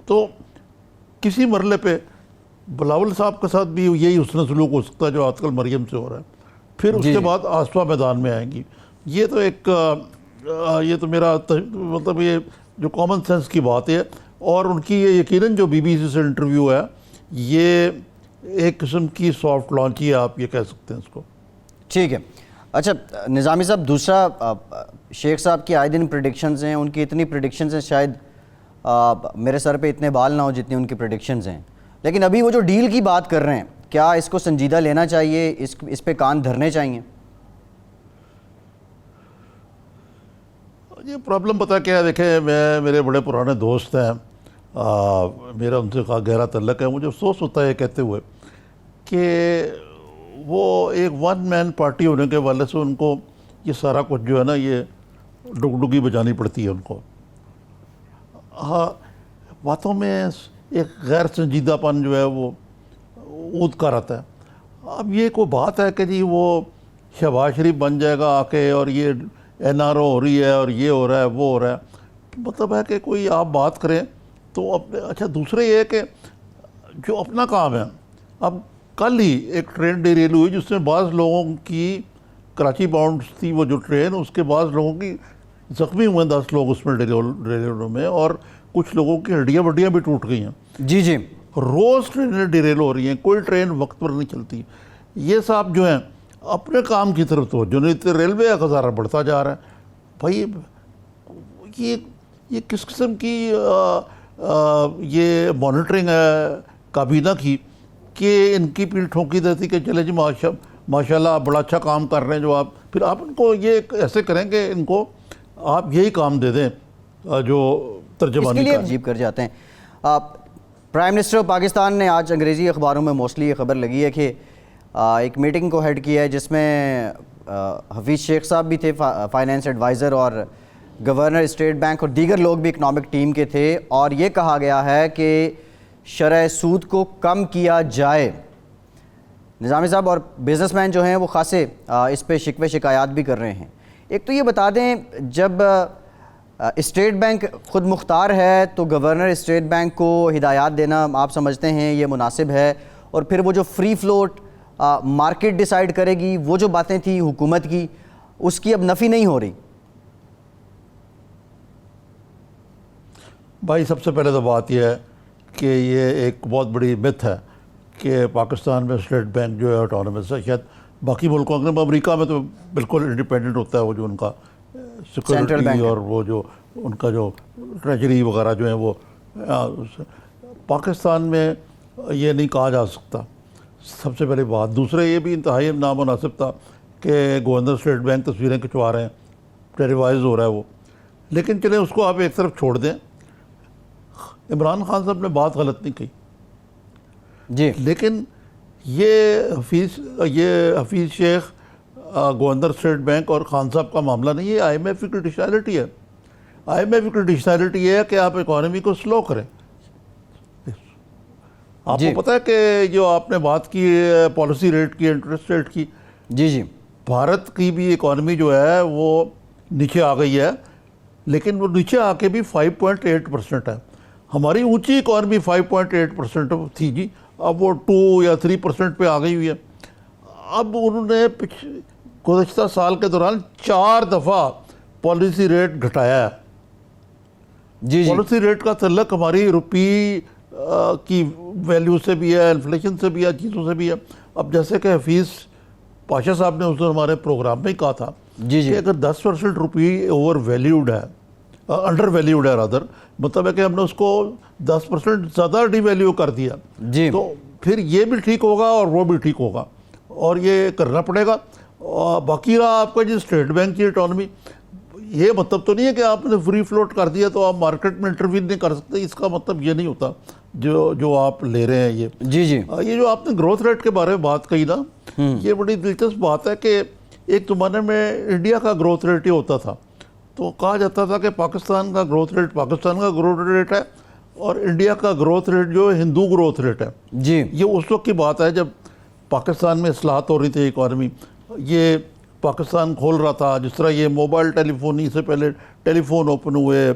تو کسی مرحلے پہ بلاول صاحب کے ساتھ بھی یہی حسن سلوک ہو سکتا ہے جو آج کل مریم سے ہو رہا ہے. پھر اس کے بعد آصفہ میدان میں آئیں گی. یہ تو ایک یہ تو میرا مطلب یہ جو کامن سینس کی بات ہے. اور ان کی یہ یقیناً جو بی بی سی سے انٹرویو ہے یہ ایک قسم کی سافٹ لانچ ہی ہے, آپ یہ کہہ سکتے ہیں اس کو. ٹھیک ہے. اچھا نظامی صاحب, دوسرا شیخ صاحب کی آئے دن پریڈکشنز ہیں, ان کی اتنی پریڈکشنز ہیں شاید میرے سر پہ اتنے بال نہ ہو جتنی ان کی پریڈکشنز ہیں. لیکن ابھی وہ جو ڈیل کی بات کر رہے ہیں کیا اس کو سنجیدہ لینا چاہیے, اس پہ کان دھرنے چاہیے؟ یہ پرابلم پتہ کیا ہے, دیکھیں میرے بڑے پرانے دوست ہیں, میرا ان سے گہرا تعلق ہے. مجھے افسوس ہوتا ہے یہ کہتے ہوئے کہ وہ ایک ون مین پارٹی ہونے کے والے سے ان کو یہ سارا کچھ جو ہے نا یہ ڈگڈگی بجانی پڑتی ہے ان کو. ہاں, باتوں میں ایک غیر سنجیدہ پن جو ہے وہ اود کا رہتا ہے. اب یہ کوئی بات ہے کہ جی وہ شہباز شریف بن جائے گا آ کے اور یہ این آر او ہو رہی ہے اور یہ ہو رہا ہے وہ ہو رہا ہے, مطلب ہے کہ کوئی آپ بات کریں تو اپنے. اچھا, دوسرے یہ ہے کہ جو اپنا کام ہے, اب کل ہی ایک ٹرین ڈیریل ہوئی جس میں بعض لوگوں کی, کراچی باؤنڈ تھی وہ جو ٹرین, اس کے بعض لوگوں کی زخمی ہوئے 10 لوگ اس میں ڈیریلوں میں, اور کچھ لوگوں کی ہڈیاں وڈیاں بھی ٹوٹ گئی ہیں. جی جی, روز ٹرینیں ڈیریل ہو رہی ہیں, کوئی ٹرین وقت پر نہیں چلتی. یہ صاحب جو ہیں اپنے کام کی طرف توجہ نہیں دیتے, ریلوے کا خسارہ بڑھتا جا رہا ہے. بھائی یہ کس قسم کی یہ مانیٹرنگ ہے کابینہ کی کہ ان کی پیٹھ ٹھونکی دیتی کہ چلے جی ماشاء اللہ آپ بڑا اچھا کام کر رہے ہیں, جو آپ پھر آپ ان کو یہ ایسے کریں کہ ان کو آپ یہی کام دے دیں جو ترجمانی اس کے لیے عجیب کر جاتے ہیں. پرائم منسٹر آف پاکستان نے آج انگریزی اخباروں میں موسٹلی یہ خبر لگی ہے کہ ایک میٹنگ کو ہیڈ کیا ہے جس میں حفیظ شیخ صاحب بھی تھے, فائنینس ایڈوائزر, اور گورنر اسٹیٹ بینک اور دیگر لوگ بھی اکنامک ٹیم کے تھے, اور یہ کہا گیا ہے کہ شرح سود کو کم کیا جائے. نظامی صاحب اور بزنس مین جو ہیں وہ خاصے اس پہ شکوے شکایات بھی کر رہے ہیں. ایک تو یہ بتا دیں, جب اسٹیٹ بینک خود مختار ہے تو گورنر اسٹیٹ بینک کو ہدایات دینا آپ سمجھتے ہیں یہ مناسب ہے, اور پھر وہ جو فری فلوٹ مارکیٹ ڈیسائیڈ کرے گی, وہ جو باتیں تھیں حکومت کی, اس کی اب نفی نہیں ہو رہی؟ بھائی سب سے پہلے تو بات یہ ہے کہ یہ ایک بہت بڑی مت ہے کہ پاکستان میں اسٹیٹ بینک جو ہے آٹونومس ہے. شاید باقی ملکوں میں, امریکہ میں تو بالکل انڈیپینڈنٹ ہوتا ہے, وہ جو ان کا سیکورٹی اور وہ جو ان کا جو ٹریجری وغیرہ جو ہیں وہ. پاکستان میں یہ نہیں کہا جا سکتا, سب سے پہلی بات. دوسرے یہ بھی انتہائی نامناسب تھا کہ گورنر اسٹیٹ بینک تصویریں کھنچوا رہے ہیں, ٹیلیوائز ہو رہا ہے وہ. لیکن چلیں اس کو آپ ایک طرف چھوڑ دیں. عمران خان صاحب نے بات غلط نہیں کہی جی, لیکن یہ حفیظ شیخ گورنر اسٹیٹ بینک اور خان صاحب کا معاملہ نہیں ہے, آئی ایم ایف کی کرٹیشنلٹی ہے. آئی ایم ایف کی کرٹیشنلٹی یہ ہے کہ آپ اکانومی کو سلو کریں. آپ کو پتہ ہے کہ جو آپ نے بات کی پالیسی ریٹ کی, انٹرسٹ ریٹ کی, جی جی, بھارت کی بھی اکانومی جو ہے وہ نیچے آ گئی ہے, لیکن وہ نیچے آ کے بھی 5.8% ہے. ہماری اونچی اکانومی 5.8% تھی جی, اب وہ 2 یا 3% پہ آ گئی ہوئی ہے. اب انہوں نے گزشتہ سال کے دوران 4 دفعہ پالیسی ریٹ گھٹایا ہے. جی جی, پالیسی ریٹ کا تعلق ہماری روپی کی ویلیو سے بھی ہے, انفلیشن سے بھی ہے, چیزوں سے بھی ہے. اب جیسے کہ حفیظ پاشا صاحب نے اس دن ہمارے پروگرام میں ہی کہا تھا کہ اگر 10% روپی اوور ویلیوڈ ہے, انڈر ویلیوڈ ہے رادر, مطلب ہے کہ ہم نے اس کو 10% زیادہ ڈی ویلیو کر دیا, تو پھر یہ بھی ٹھیک ہوگا اور وہ بھی ٹھیک ہوگا, اور یہ کرنا پڑے گا. باقی رہا آپ کا جی اسٹیٹ بینک کی اکانومی, یہ مطلب تو نہیں ہے کہ آپ نے فری فلوٹ کر دیا تو آپ مارکیٹ میں انٹروین نہیں کر سکتے. اس کا مطلب یہ نہیں ہوتا جو آپ لے رہے ہیں. یہ جی جی, یہ جو آپ نے گروتھ ریٹ کے بارے میں بات کہی نا, یہ بڑی دلچسپ بات ہے کہ ایک زمانے میں انڈیا کا گروتھ ریٹ یہ ہوتا تھا, تو کہا جاتا تھا کہ پاکستان کا گروتھ ریٹ پاکستان کا گروتھ ریٹ ہے اور انڈیا کا گروتھ ریٹ جو ہندو گروتھ ریٹ ہے. جی, یہ اس وقت کی بات ہے جب پاکستان میں اصلاحات ہو رہی تھی اکانومی, یہ پاکستان کھول رہا تھا. جس طرح یہ موبائل ٹیلی فون سے پہلے ٹیلی فون اوپن ہوئے,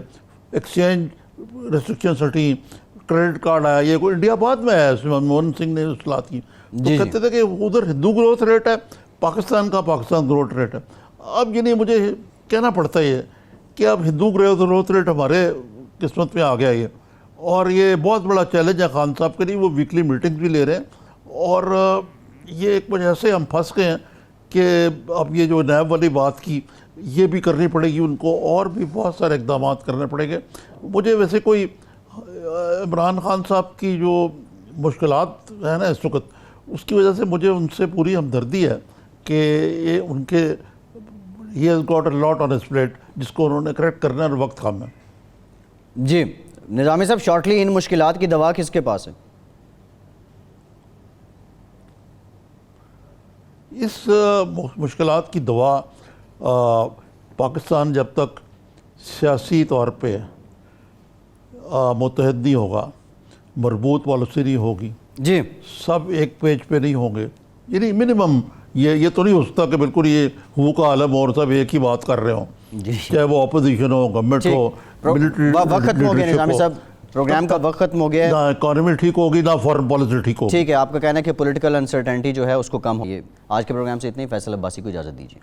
ایکسچینج ریسٹرکشنز ہٹیں, کریڈٹ کارڈ آیا, یہ کوئی انڈیا بعد میں آیا, اس میں منموہن سنگھ نے اصلاحات کی. تو کہتے تھے کہ ادھر ہندو گروتھ ریٹ ہے, پاکستان کا پاکستان گروتھ ریٹ ہے. اب یہ نہیں, مجھے کہنا پڑتا ہے کہ اب ہندو گروتھ ریٹ ہمارے قسمت میں آ گیا یہ, اور یہ بہت بڑا چیلنج ہے خان صاحب کے لیے. وہ ویکلی میٹنگ بھی لے رہے ہیں, اور یہ ایک وجہ سے ہم پھنس گئے ہیں کہ اب یہ جو نیب والی بات کی یہ بھی کرنی پڑے گی ان کو, اور بھی بہت سارے اقدامات کرنے پڑیں گے. مجھے ویسے کوئی عمران خان صاحب کی جو مشکلات ہیں نا اس وقت, اس کی وجہ سے مجھے ان سے پوری ہمدردی ہے کہ یہ ان کے he has got a lot on his plate جس کو انہوں نے کریکٹ کرنا اور وقت کم ہے. جی نظامی صاحب، شارٹلی ان مشکلات کی دوا کس کے پاس ہے؟ اس مشکلات کی دوا پاکستان جب تک سیاسی طور پہ متحد نہیں ہوگا، مربوط پالیسی نہیں ہوگی، جی سب ایک پیج پہ نہیں ہوں گے، یعنی منیمم یہ تو نہیں ہو سکتا کہ بالکل یہ ہو کا عالم اور سب ایک ہی بات کر رہے ہوں، جی چاہے وہ اپوزیشن ہو، گورنمنٹ ہو، وقت ختم ہو گیا نظامی صاحب، پروگرام کا وقت ختم ہو گیا ہے. نہ اکانومی ٹھیک ہوگی نہ فارن پالیسی ٹھیک ہوگی. ٹھیک ہے، آپ کا کہنا ہے کہ پولیٹیکل انسرٹینٹی جو ہے اس کو کم ہوگی. آج کے پروگرام سے اتنی، فیصل عباسی کو اجازت دیجیے.